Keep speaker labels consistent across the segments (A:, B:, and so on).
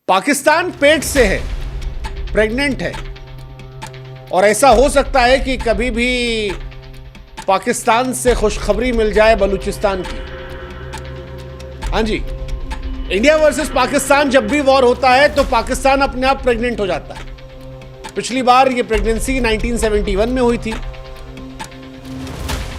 A: पाकिस्तान पेट से है, प्रेग्नेंट है, और ऐसा हो सकता है कि कभी भी पाकिस्तान से खुशखबरी मिल जाए बलूचिस्तान की। हाँ जी, इंडिया वर्सेस पाकिस्तान जब भी वॉर होता है तो पाकिस्तान अपने आप प्रेग्नेंट हो जाता है। पिछली बार ये प्रेगनेंसी 1971 में हुई थी,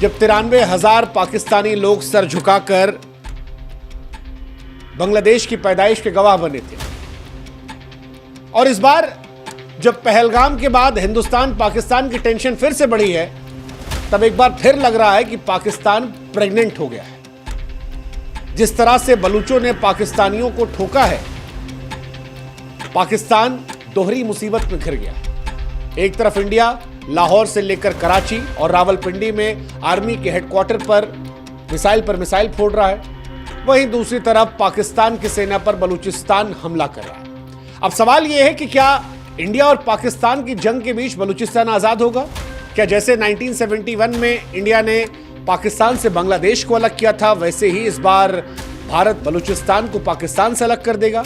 A: जब 93,000 पाकिस्तानी लोग सर झुकाकर बांग्लादेश की पैदाइश के गवाह बने थे। और इस बार जब पहलगाम के बाद हिंदुस्तान पाकिस्तान की टेंशन फिर से बढ़ी है, तब एक बार फिर लग रहा है कि पाकिस्तान प्रेग्नेंट हो गया है। जिस तरह से बलूचों ने पाकिस्तानियों को ठोका है, पाकिस्तान दोहरी मुसीबत में घिर गया है। एक तरफ इंडिया लाहौर से लेकर कराची और रावलपिंडी में आर्मी के हेडक्वार्टर पर मिसाइल फोड़ रहा है, वहीं दूसरी तरफ पाकिस्तान की सेना पर बलूचिस्तान हमला कर रहा है। अब सवाल यह है कि क्या इंडिया और पाकिस्तान की जंग के बीच बलूचिस्तान आजाद होगा? क्या जैसे 1971 में इंडिया ने पाकिस्तान से बांग्लादेश को अलग किया था, वैसे ही इस बार भारत बलूचिस्तान को पाकिस्तान से अलग कर देगा?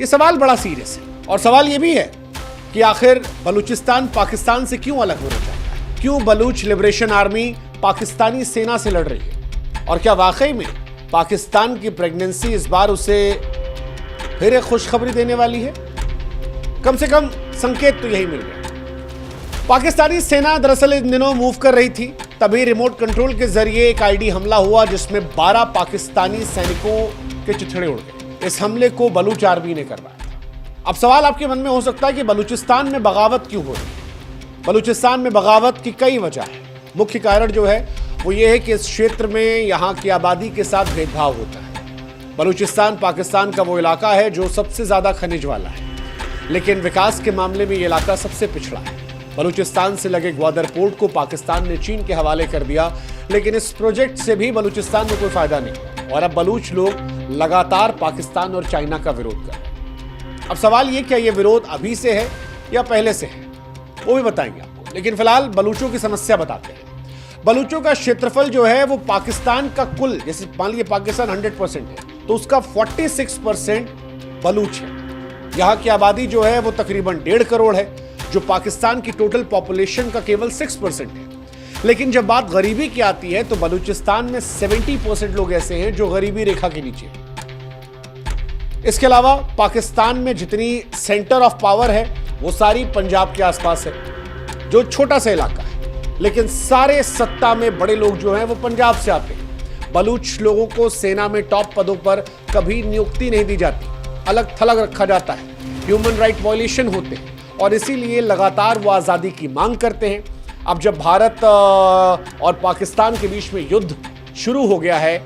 A: यह सवाल बड़ा सीरियस है। और सवाल यह भी है कि आखिर बलूचिस्तान पाकिस्तान से क्यों अलग होना चाहता है? क्यों बलूच लिबरेशन आर्मी पाकिस्तानी सेना से लड़ रही है? और क्या वाकई में पाकिस्तान की प्रेगनेंसी इस बार उसे फिर एक खुशखबरी देने वाली है? कम से कम संकेत तो यही मिल गया। पाकिस्तानी सेना दरअसल इन दिनों मूव कर रही थी, तभी रिमोट कंट्रोल के जरिए एक आईडी हमला हुआ जिसमें 12 पाकिस्तानी सैनिकों के चिथड़े उड़ गए। इस हमले को बलूच आर्मी ने करवाया था। अब सवाल आपके मन में हो सकता है कि बलूचिस्तान में बगावत क्यों हो रही है? बलूचिस्तान में बगावत की कई वजह है। मुख्य कारण जो है वो ये है कि इस क्षेत्र में यहाँ की आबादी के साथ भेदभाव होता है। बलूचिस्तान पाकिस्तान का वो इलाका है जो सबसे ज्यादा खनिज वाला है, लेकिन विकास के मामले में ये इलाका सबसे पिछड़ा है। बलूचिस्तान से लगे ग्वादर पोर्ट को पाकिस्तान ने चीन के हवाले कर दिया, लेकिन इस प्रोजेक्ट से भी बलूचिस्तान में कोई फायदा नहीं, और अब बलूच लोग लगातार पाकिस्तान और चाइना का विरोध कर रहे हैं। अब सवाल ये, क्या ये विरोध अभी से है या पहले से है, वो भी बताएंगे आपको। लेकिन फिलहाल बलूचों की समस्या बताते हैं। बलूचों का क्षेत्रफल जो है वो पाकिस्तान का कुल, जैसे मान लीजिए पाकिस्तान 100% है तो उसका 46% बलूच है। यहाँ की आबादी जो है वो तकरीबन 1.5 करोड़ है, जो पाकिस्तान की टोटल पॉपुलेशन का केवल 6% है। लेकिन जब बात गरीबी की आती है तो बलूचिस्तान में 70% लोग ऐसे हैं जो गरीबी रेखा के नीचे हैं। इसके अलावा पाकिस्तान में जितनी सेंटर ऑफ पावर है वो सारी पंजाब के आसपास है, जो छोटा सा इलाका है, लेकिन सारे सत्ता में बड़े लोग जो हैं वो पंजाब से आते हैं। बलूच लोगों को सेना में टॉप पदों पर कभी नियुक्ति नहीं दी जाती, अलग थलग रखा जाता है, ह्यूमन राइट वायलेशन होते हैं, और इसीलिए लगातार वो आज़ादी की मांग करते हैं। अब जब भारत और पाकिस्तान के बीच में युद्ध शुरू हो गया है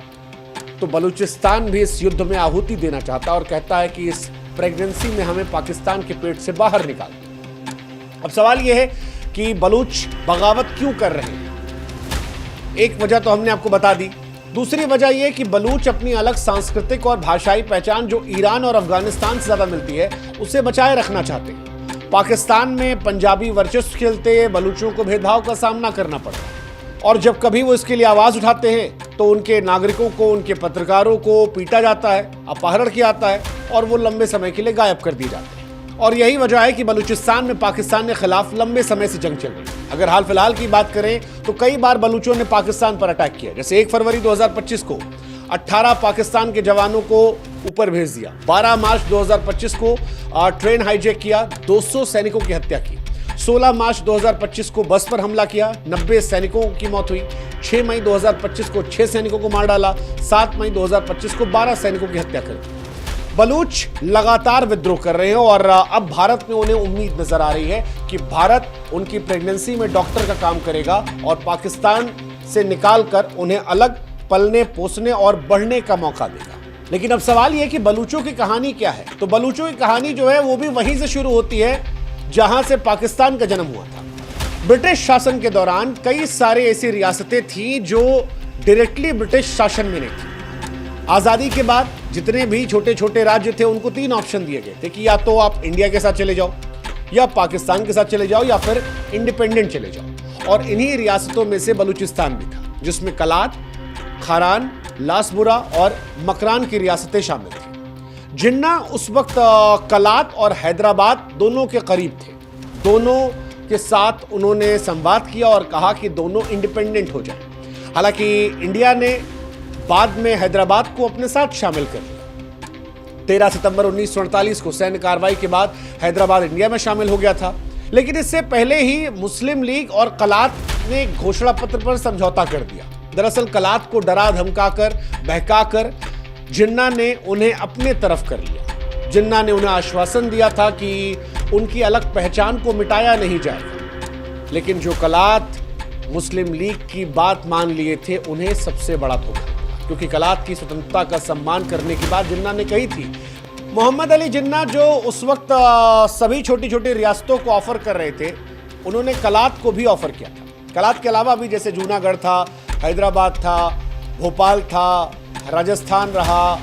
A: तो बलूचिस्तान भी इस युद्ध में आहुति देना चाहता है और कहता है कि इस प्रेगनेंसी में हमें पाकिस्तान के पेट से बाहर निकाल दो। अब सवाल यह है कि बलूच बगावत क्यों कर रहे हैं? एक वजह तो हमने आपको बता दी। दूसरी वजह यह कि बलूच अपनी अलग सांस्कृतिक और भाषाई पहचान जो ईरान और अफगानिस्तान से ज्यादा मिलती है उसे बचाए रखना चाहते हैं। पाकिस्तान में पंजाबी वर्चस्व खेलते बलूचों को भेदभाव का सामना करना पड़ता है, और जब कभी वो इसके लिए आवाज उठाते हैं तो उनके नागरिकों को, उनके पत्रकारों को पीटा जाता है, अपहरण किया जाता है, और वो लंबे समय के लिए गायब कर दिए जाते हैं। और यही वजह है कि बलूचिस्तान में पाकिस्तान के खिलाफ लंबे समय से जंग चल रही है। अगर हाल फिलहाल की बात करें तो कई बार बलूचों ने पाकिस्तान पर अटैक किया। जैसे 1 फरवरी 2025 को 18 पाकिस्तान के जवानों को ऊपर भेज दिया। 12 मार्च 2025 को ट्रेन हाईजैक किया, 200 सैनिकों की हत्या की। 16 मार्च 2025 को बस पर हमला किया, 90 सैनिकों की मौत हुई। 6 मई 2025 को 6 सैनिकों को मार डाला। 7 मई 2025 को 12 सैनिकों की हत्या कर दी। बलूच लगातार विद्रोह कर रहे हैं, और अब भारत में उन्हें उम्मीद नजर आ रही है कि भारत उनकी प्रेगनेंसी में डॉक्टर का काम करेगा और पाकिस्तान से निकालकर उन्हें अलग पलने, पोसने और बढ़ने का मौका देगा। लेकिन अब सवाल यह कि बलूचों की कहानी क्या है? तो बलूचों की कहानी जो है वो भी वहीं से शुरू होती है जहां से पाकिस्तान का जन्म हुआ था। ब्रिटिश शासन के दौरान कई सारे ऐसी रियासतें थी जो डायरेक्टली ब्रिटिश शासन में नहीं थी। आजादी के बाद जितने भी छोटे छोटे राज्य थे उनको 3 ऑप्शन दिए गए थे कि या तो आप इंडिया के साथ चले जाओ, या पाकिस्तान के साथ चले जाओ, या फिर इंडिपेंडेंट चले जाओ। और इन्हीं रियासतों में से बलूचिस्तान भी था, जिसमें कलात, खारान, लासबुरा और मकरान की रियासतें शामिल थी। जिन्ना उस वक्त कलात और हैदराबाद दोनों के करीब थे। दोनों के साथ उन्होंने संवाद किया और कहा कि दोनों इंडिपेंडेंट हो जाएं। हालांकि इंडिया ने बाद में हैदराबाद को अपने साथ शामिल कर लिया। 13 सितंबर 1948 को सैन्य कार्रवाई के बाद हैदराबाद इंडिया में शामिल हो गया था, लेकिन इससे पहले ही मुस्लिम लीग और कलात ने घोषणा पत्र पर समझौता कर दिया। दरअसल कलात को डरा धमकाकर बहकाकर जिन्ना ने उन्हें अपने तरफ कर लिया। जिन्ना ने उन्हें आश्वासन दिया था कि उनकी अलग पहचान को मिटाया नहीं जाएगा, लेकिन जो कलात मुस्लिम लीग की बात मान लिए थे उन्हें सबसे बड़ा धोखा, क्योंकि कलात की स्वतंत्रता का सम्मान करने की बात जिन्ना ने कही थी। मोहम्मद अली जिन्ना जो उस वक्त सभी छोटी छोटी रियासतों को ऑफर कर रहे थे, उन्होंने कलात को भी ऑफर किया था। कलात के अलावा भी जैसे जूनागढ़ था, हैदराबाद था, भोपाल था, राजस्थान रहा,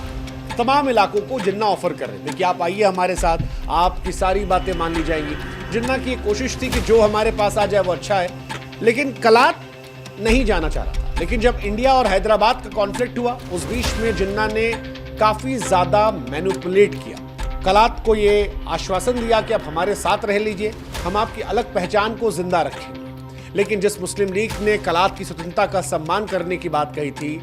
A: तमाम इलाकों को जिन्ना ऑफर कर रहे थे कि आप आइए हमारे साथ, आपकी सारी बातें मान ली जाएंगी। जिन्ना की कोशिश थी कि जो हमारे पास आ जाए वो अच्छा है, लेकिन कलात नहीं जाना चाह रहा था। लेकिन जब इंडिया और हैदराबाद का कॉन्फ्लिक्ट हुआ, उस बीच में जिन्ना ने काफी ज्यादा मैनिपुलेट किया। कलात को ये आश्वासन दिया कि आप हमारे साथ रह लीजिए, हम आपकी अलग पहचान को जिंदा रखेंगे। लेकिन जिस मुस्लिम लीग ने कलात की स्वतंत्रता का सम्मान करने की बात कही थी,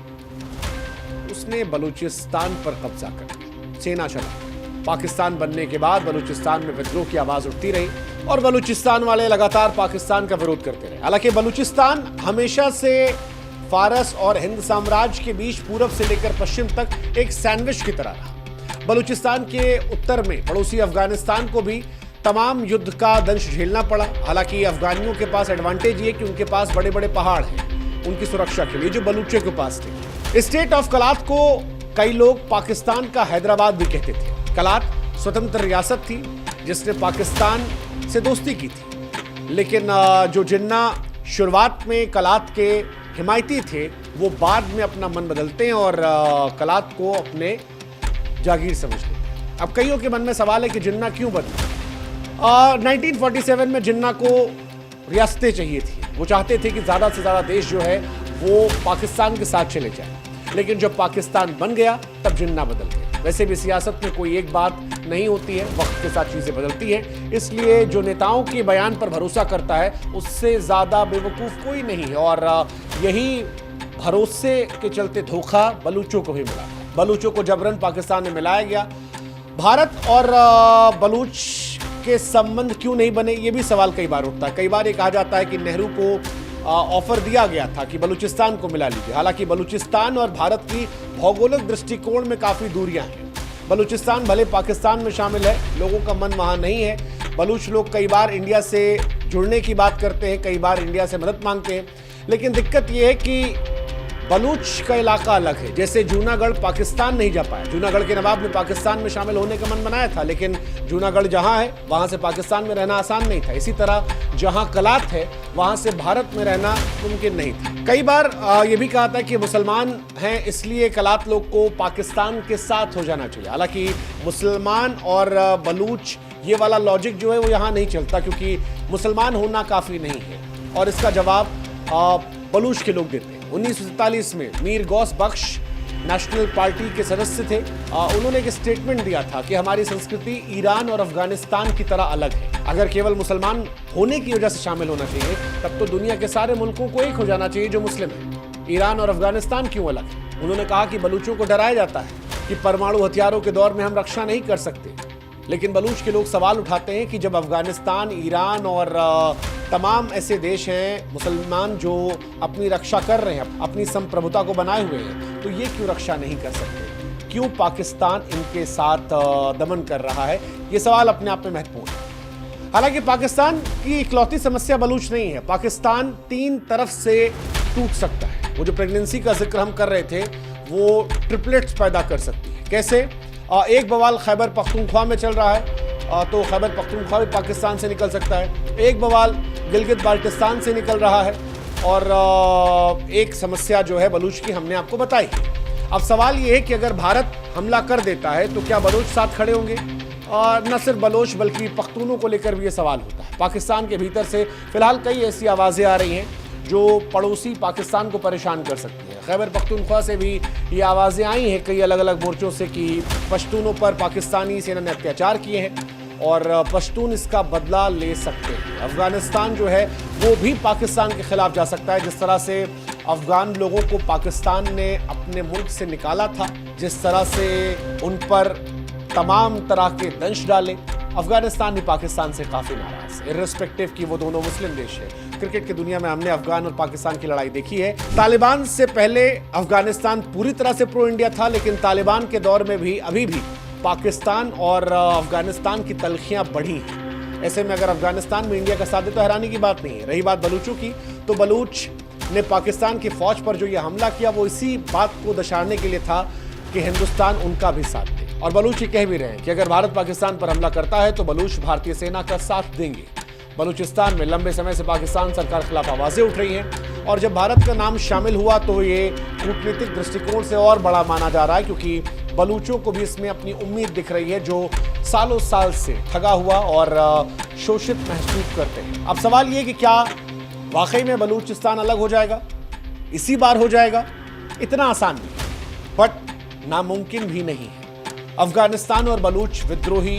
A: उसने बलूचिस्तान पर कब्जा कर लिया। सेना चला। पाकिस्तान बनने के बाद बलूचिस्तान में विद्रोह की आवाज उठती रही और बलूचिस्तान वाले लगातार पाकिस्तान का विरोध करते रहे। हालांकि बलूचिस्तान हमेशा से फारस और हिंद साम्राज्य के बीच पूरब से लेकर पश्चिम तक एक सैंडविच की तरह रहा। बलूचिस्तान के उत्तर में पड़ोसी अफगानिस्तान को भी तमाम युद्ध का दंश झेलना पड़ा। हालांकि अफगानियों के पास एडवांटेज ये कि उनके पास बड़े बड़े पहाड़ हैं उनकी सुरक्षा के लिए, जो बलूचियों के पास थे। स्टेट ऑफ कलात को कई लोग पाकिस्तान का हैदराबाद भी कहते थे। कलात स्वतंत्र रियासत थी जिसने पाकिस्तान से दोस्ती की थी, लेकिन जो जिन्ना शुरुआत में कलात के हिमायती थे, वो बाद में अपना मन बदलते हैं और कलात को अपने जागीर समझ लेते हैं। अब कईयों के मन में सवाल है कि जिन्ना क्यों बदला। 1947 में जिन्ना को रियासतें चाहिए थी। वो चाहते थे कि ज़्यादा से ज़्यादा देश जो है वो पाकिस्तान के साथ चले जाए, लेकिन जब पाकिस्तान बन गया तब जिन्ना बदल गया। वैसे भी सियासत में कोई एक बात नहीं होती है, वक्त के साथ चीज़ें बदलती हैं। इसलिए जो नेताओं के बयान पर भरोसा करता है उससे ज़्यादा बेवकूफ़ कोई नहीं है, और यही भरोसे के चलते धोखा बलूचों को भी मिला। बलूचों को जबरन पाकिस्तान में मिलाया गया। भारत और बलूच के संबंध क्यों नहीं बने, ये भी सवाल कई बार उठता है। कई बार ये कहा जाता है कि नेहरू को ऑफर दिया गया था कि बलूचिस्तान को मिला लीजिए। हालांकि बलूचिस्तान और भारत की भौगोलिक दृष्टिकोण में काफ़ी दूरियां हैं। बलूचिस्तान भले पाकिस्तान में शामिल है, लोगों का मन वहाँ नहीं है। बलूच लोग कई बार इंडिया से जुड़ने की बात करते हैं, कई बार इंडिया से मदद मांगते हैं, लेकिन दिक्कत यह है कि बलूच का इलाका अलग है। जैसे जूनागढ़ पाकिस्तान नहीं जा पाया। जूनागढ़ के नवाब ने पाकिस्तान में शामिल होने का मन बनाया था, लेकिन जूनागढ़ जहां है वहां से पाकिस्तान में रहना आसान नहीं था। इसी तरह जहां कलात है वहां से भारत में रहना मुमकिन नहीं था। कई बार ये भी कहा था कि मुसलमान हैं इसलिए कलात लोग को पाकिस्तान के साथ हो जाना चाहिए। हालांकि मुसलमान और बलूच ये वाला लॉजिक जो है वो यहाँ नहीं चलता, क्योंकि मुसलमान होना काफ़ी नहीं है, और इसका जवाब बलूच के लोग देते हैं। 1947 में मीर गौस बख्श नेशनल पार्टी के सदस्य थे। उन्होंने एक स्टेटमेंट दिया था कि हमारी संस्कृति ईरान और अफगानिस्तान की तरह अलग है। अगर केवल मुसलमान होने की वजह से शामिल होना चाहिए, तब तो दुनिया के सारे मुल्कों को एक हो जाना चाहिए जो मुस्लिम है। ईरान और अफगानिस्तान क्यों अलग है? उन्होंने कहा कि बलूचों को डराया जाता है कि परमाणु हथियारों के दौर में हम रक्षा नहीं कर सकते, लेकिन बलूच के लोग सवाल उठाते हैं कि जब अफगानिस्तान, ईरान और तमाम ऐसे देश हैं मुसलमान जो अपनी रक्षा कर रहे हैं, अपनी संप्रभुता को बनाए हुए हैं, तो ये क्यों रक्षा नहीं कर सकते? क्यों पाकिस्तान इनके साथ दमन कर रहा है? ये सवाल अपने आप में महत्वपूर्ण है। हालांकि पाकिस्तान की इकलौती समस्या बलूच नहीं है। पाकिस्तान 3 तरफ से टूट सकता है। वो जो प्रेगनेंसी का जिक्र हम कर रहे थे, वो ट्रिपलेट्स पैदा कर सकती है। कैसे? एक बवाल खैबर पख्तूनख्वा में चल रहा है, तो खैबर पख्तूनख्वा भी पाकिस्तान से निकल सकता है। एक बवाल गिलगित बाल्टिस्तान से निकल रहा है, और एक समस्या जो है बलूच की हमने आपको बताई। अब सवाल ये है कि अगर भारत हमला कर देता है तो क्या बलूच साथ खड़े होंगे? और न सिर्फ बलूच बल्कि पख्तूनों को लेकर भी ये सवाल होता है। पाकिस्तान के भीतर से फिलहाल कई ऐसी आवाज़ें आ रही हैं जो पड़ोसी पाकिस्तान को परेशान कर सकती है। खैबर पख्तूनख्वा से भी ये आवाज़ें आई हैं कई अलग अलग मोर्चों से कि पश्तूनों पर पाकिस्तानी सेना ने अत्याचार किए हैं और पश्तून इसका बदला ले सकते हैं। अफगानिस्तान जो है वो भी पाकिस्तान के खिलाफ जा सकता है। जिस तरह से अफगान लोगों को पाकिस्तान ने अपने मुल्क से निकाला था, जिस तरह से उन पर तमाम तरह के दंश डाले, अफगानिस्तान भी पाकिस्तान से काफ़ी नाराज है, इर्रिस्पेक्टिव कि वो दोनों मुस्लिम देश है। क्रिकेट की दुनिया में हमने अफगान और पाकिस्तान की लड़ाई देखी है। तालिबान से पहले अफगानिस्तान पूरी तरह से प्रो इंडिया था, लेकिन तालिबान के दौर में भी अभी भी पाकिस्तान और अफगानिस्तान की तलखियां बढ़ी हैं। ऐसे में अगर अफगानिस्तान में इंडिया का साथ दे तो हैरानी की बात नहीं है। रही बात बलूचों की, तो बलूच ने पाकिस्तान की फौज पर जो ये हमला किया वो इसी बात को दर्शाने के लिए था कि हिंदुस्तान उनका भी साथ दे। और बलूच ये कह भी रहे हैं कि अगर भारत पाकिस्तान पर हमला करता है तो बलूच भारतीय सेना का साथ देंगे। बलूचिस्तान में लंबे समय से पाकिस्तान सरकार के खिलाफ आवाजें उठ रही हैं और जब भारत का नाम शामिल हुआ तो ये कूटनीतिक दृष्टिकोण से और बड़ा माना जा रहा है, क्योंकि बलूचों को भी इसमें अपनी उम्मीद दिख रही है जो सालों साल से ठगा हुआ और शोषित महसूस करते हैं। अब सवाल ये कि क्या वाकई में बलूचिस्तान अलग हो जाएगा, इसी बार हो जाएगा? इतना आसान नहीं, बट नामुमकिन भी नहीं है। अफगानिस्तान और बलूच विद्रोही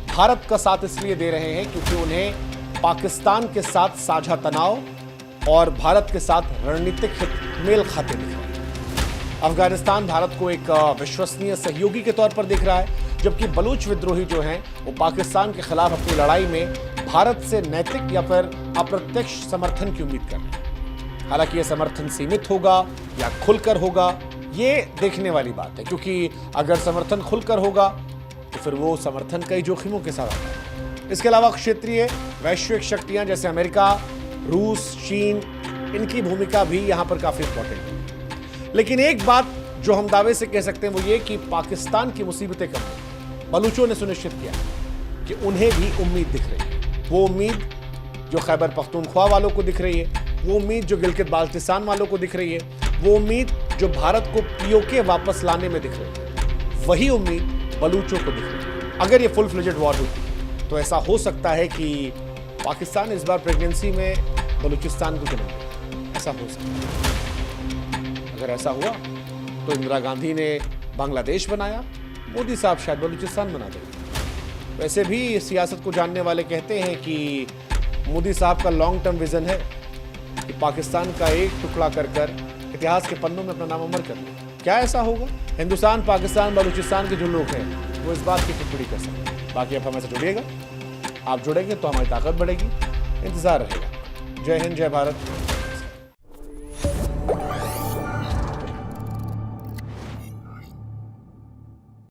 A: भारत का साथ इसलिए दे रहे हैं क्योंकि उन्हें पाकिस्तान के साथ साझा तनाव और भारत के साथ रणनीतिक हित मेल खाते दिख रहे हैं। अफगानिस्तान भारत को एक विश्वसनीय सहयोगी के तौर पर दिख रहा है, जबकि बलूच विद्रोही जो हैं वो पाकिस्तान के खिलाफ अपनी लड़ाई में भारत से नैतिक या फिर अप्रत्यक्ष समर्थन की उम्मीद कर रहे हैं। हालांकि यह समर्थन सीमित होगा या खुलकर होगा, ये देखने वाली बात है, क्योंकि अगर समर्थन खुलकर होगा तो फिर वो समर्थन कई जोखिमों के साथ आता है। इसके अलावा क्षेत्रीय वैश्विक शक्तियां जैसे अमेरिका, रूस, चीन, इनकी भूमिका भी यहां पर काफी इंपॉर्टेंट है। लेकिन एक बात जो हम दावे से कह सकते हैं वो ये कि पाकिस्तान की मुसीबतें कम नहीं। बलूचों ने सुनिश्चित किया कि उन्हें भी उम्मीद दिख रही है। वो उम्मीद जो खैबर पख्तूनख्वा वालों को दिख रही है, वो उम्मीद जो गिलगित बाल्टिस्तान वालों को दिख रही है, वो उम्मीद जो भारत को पीओके वापस लाने में दिख रही है, वही उम्मीद बलूचों को दिख रही है। अगर ये फुल फ्लेजेड वॉर होती तो ऐसा हो सकता है कि पाकिस्तान इस बार प्रेगनेंसी में बलूचिस्तान को जन्म दे। ऐसा हो सकता है। अगर ऐसा हुआ तो इंदिरा गांधी ने बांग्लादेश बनाया, मोदी साहब शायद बलूचिस्तान बना देंगे। वैसे भी सियासत को जानने वाले कहते हैं कि मोदी साहब का लॉन्ग टर्म विजन है कि पाकिस्तान का एक टुकड़ा कर इतिहास के पन्नों में अपना नाम अमर कर ले। क्या ऐसा होगा? हिंदुस्तान, पाकिस्तान, बलूचिस्तान के जो लोग हैं वो इस बात की टिप्पणी कर सकते हैं। बाकी आप हमें से जुड़िएगा, आप जुड़ेंगे तो हमारी ताकत बढ़ेगी। इंतजार रहेगा। जय हिंद, जय भारत।